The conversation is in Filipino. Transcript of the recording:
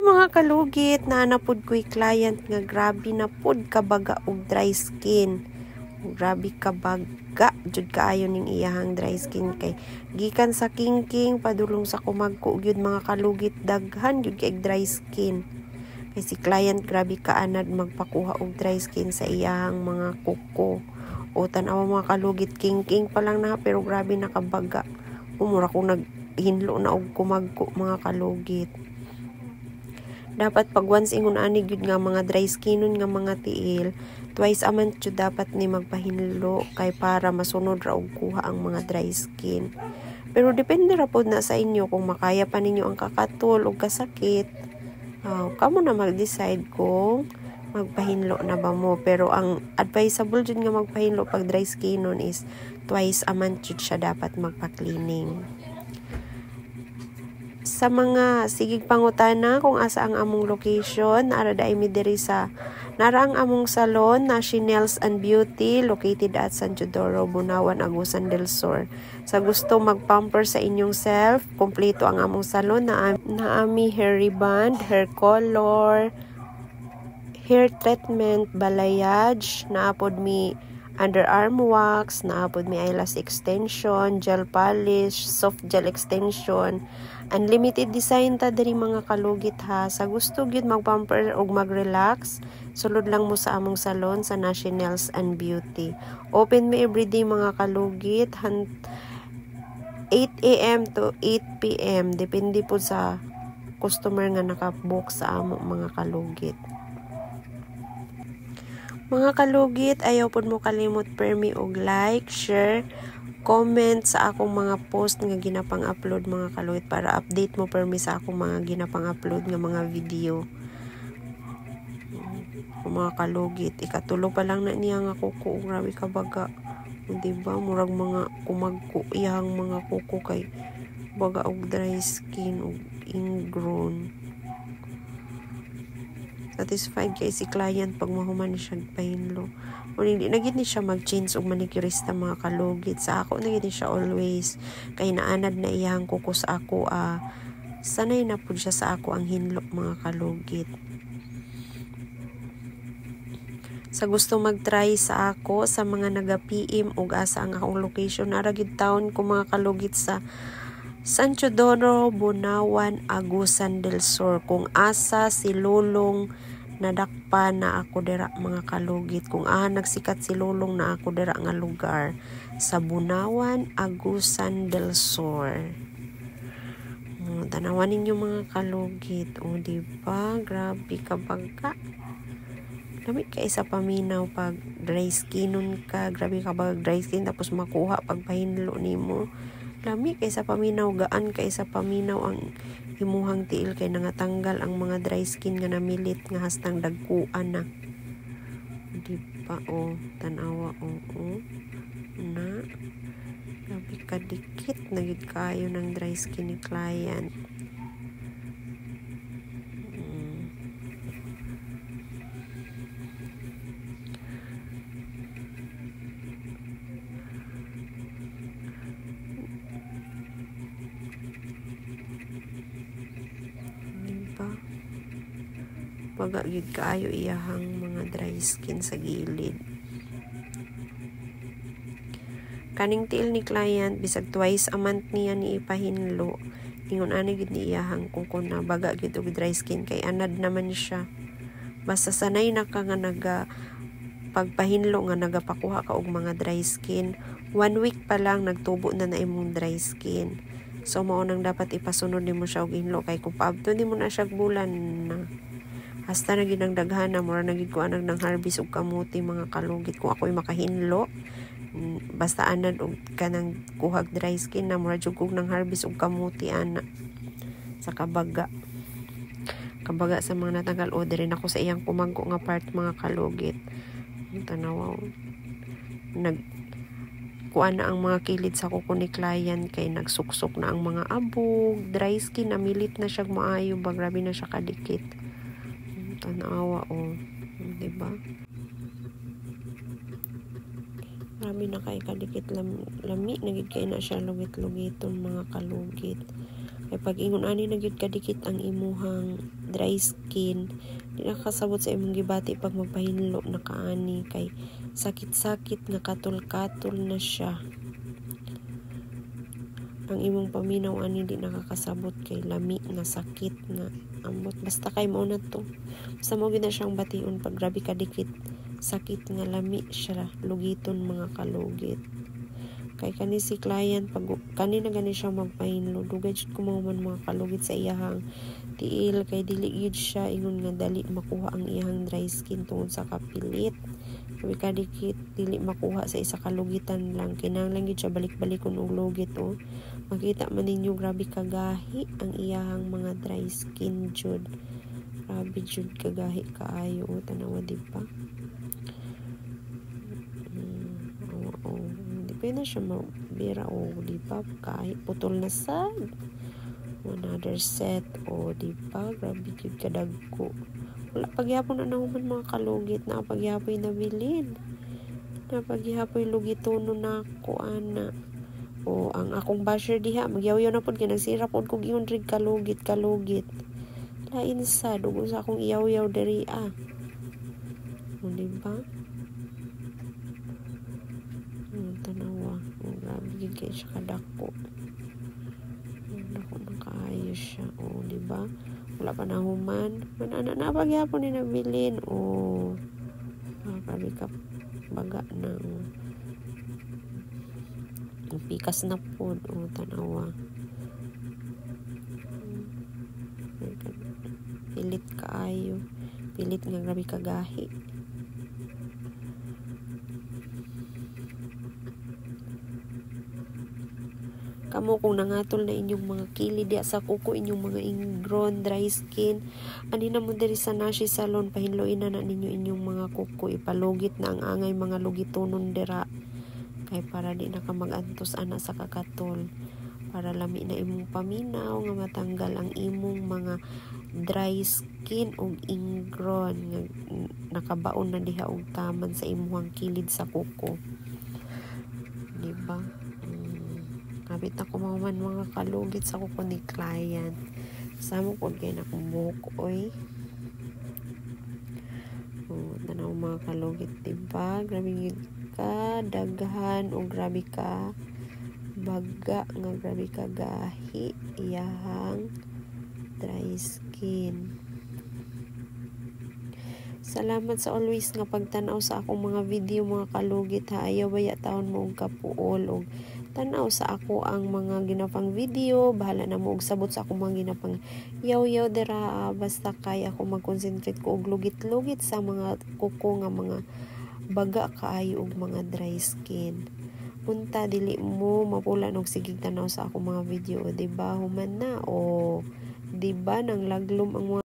Mga kalugit na napud ko'y client nga grabe na pud kabaga og dry skin. Grabe kabaga jud kaayo ning iyahang dry skin kay gikan sa king padulong sa kumagko gyud mga kalugit daghan gyud kay dry skin. Kay si client grabe kaanad magpakuha og dry skin sa iyahang mga kuko. O tan-aw mga kalugit king pa lang na pero grabe nakabaga. Umura ko naghinlo na og kumagko mga kalugit. Dapat pag once ingon ani gyud nga mga dry skinon nga mga tiil, twice a month jud dapat ni magpahinlo kay para masunod ra og kuha ang mga dry skin. Pero depende ra pod na sa inyo kung makaya pa ninyo ang kakatol o kasakit. Kamo na mag-decide kung magpahinlo na ba mo. Pero ang advisable jud nga magpahinlo pag dry skinon is twice a month jud siya dapat magpa-cleaning. Sa mga sigig pangutana kung asa ang among location, nara ang among salon na Nails and Beauty located at San Teodoro, Bunawan, Agusan del Sur. Sa gusto magpamper sa inyong self, kompleto ang among salon na ami hair reband, hair color, hair treatment, balayage, naapod mi underarm wax, naapod mi eyelash extension, gel polish, soft gel extension, unlimited design ta diri mga kalugit ha. Sa gusto gyud magpamper og mag-relax, sulod lang mo sa among salon sa Nails and Beauty. Open mi everyday mga kalugit 8 AM to 8 PM depende po sa customer nga naka-book sa among mga kalugit. Mga kalugit, ayaw po mo kalimot permi og like, share, comment sa akong mga post nga ginapang-upload mga kalugit para update mo permi sa akong mga ginapang-upload nga mga video. Mga kalugit, ikatulo pa lang na niya nga kuko, grabe kabaga. Diba? Murag mga kumagko iyang mga kuko kay baga og dry skin og ingrown. Satisfied kay si client pag mahuman siya pahinlo. O hindi na gid ni siya mag-change og manicurista mga kalugit. Sa ako na gid siya always kay naanad na iyang kuko sa ako sanay na pud siya sa ako ang hinlo mga kalugit. Sa gusto mag-try sa ako sa mga naga-PM og asa ang akong location nara gid town ko mga kalugit sa San Teodoro, Bunawan, Agusan del Sur. Kung asa si Lulong nadakpa na ako dira mga kalugit. Kung nagsikat si Lulong na ako dira nga lugar sa Bunawan, Agusan del Sur. Tanawan ninyo mga kalugit. O diba? Grabe kabaga. Grabe ka isa paminaw pag dry skinon ka. Grabe ka pag dry skin tapos makuha pag pahinlo nimo. Lami kaysa paminaw, gaan kaysa paminaw ang himuhang tiil kay nangatanggal ang mga dry skin nga namilit nga hastang dagkuan na. Diba tanawa na grabe kadikit na gid kayo ng dry skin ni client. Baga gyud kaayo iyahang mga dry skin sa gilid. Kaning tiil ni client bisag twice a month niya ni ipahinlo. Ingon ani gyud ni iyahang kuko na baga gyud og dry skin kay anad naman siya. Basta sanay na ka nga pagpahinlo nga nagapakuha ka og mga dry skin, 1 week pa lang nagtubo na imong dry skin. So mao nang dapat ipasunod nimo siya og hinlo kay kung paabto nimo na siya bulan na hasta na ginang daghan na mura nagid ko anag ng harvest og kamuti mga kalugit. Kung ako'y makahinlo basta anad og kanang kuhag dry skin na mura jud kog ng harvest og kamuti ana sa kabaga sa mga natanggal order rin ako sa iyang kumagko nga part mga kalugit. Tanawaw kuan na ang mga kilid sa kuko ni client kay nagsuksok na ang mga abog, dry skin na milit na siya maayo ba, grabe na siya kadikit. Tanawa diba? Grabe na kay kadikit lami nagid kay na siya lugit-lugiton mga kalugit. Kay pag ingon ani na gyud kadikit ang imuhang dry skin, di nakasabot sa imong gibati pag magpahinlo na kaani kay sakit-sakit nga katol-katol na siya. Ang imong paminaw ani di nakakasabot kay lami nga sakit nga ambot basta kay mao na to. Basta mo gid na siyang bation pag grabe kadikit sakit nga lami siya lugiton mga kalugit. Kay kani si client pag kani na gani siya magpahinlo dugay jud ko man mga kalugit sa iyahang tiil kay dili gyud siya ingon nga dali makuha ang iyahang dry skin tungod sa kapilit. Grabe kadikit dili makuha sa isa kalugitan lang kinahanglan gyud siya balik-balikon og lugit oh. Makita man ninyo grabe kagahi ang iyahang mga dry skin jud. Grabe jud kagahi kaayo oh, tanawa di ba? Di pa na siya mabira oh, di ba? Kahit putol na sad. Another set oh, di ba? Grabe jud kadagko. Wala pagyapon na naman mga kalugit na pagyapoy nabilin. Na pagyapoy lugitono na ako ana. O ang akong basher diha magyaw-yaw na pud kay nagsira pud kog ingon rig kalugit. Lain sa dugo sa akong iyaw-yaw diri O di ba? Tanawa. O grabe gid kay siya kadako. Dako man kaayo siya. O di ba? Wala pa na human. Manana na pagyapon ni nabilin. O grabe ka baga na pikas na po o tanawa pilit kaayo pilit nga grabe kagahi kamo kung nangatol na inyong mga kilid sa kuko inyong mga ingrown dry skin ani na mo diri sa Nashi Salon pahinloin na ninyo inyong mga kuko ipalugit na ang angay mga lugitonon dira kay para di na ka mag-antos ana sa kakatol para lami na imong paminaw nga matanggal ang imong mga dry skin og ingrown nga nakabaon na diha og taman sa imong kilid sa kuko di ba? Kapit na kumaman mga kalugit sa kuko ni client samo pod kay na kong buhok oy tanaw mga kalugit di ba? Grabe ka daghan o grabe ka baga nga grabe ka gahi iyahang dry skin. Salamat sa always nga pagtanaw sa akong mga video mga kalugit ha ayaw baya taon mo og kapuol og tanaw sa ako ang mga ginapang video bahala na mo og sabot sa akong mga ginapang yaw-yaw dira basta kay ako mag-concentrate ko og lugit-lugit sa mga kuko nga mga baga kaayo og mga dry skin punta dili mo mapulan og sigig tanaw sa akong mga video di ba human na o di ba nang laglom ang mga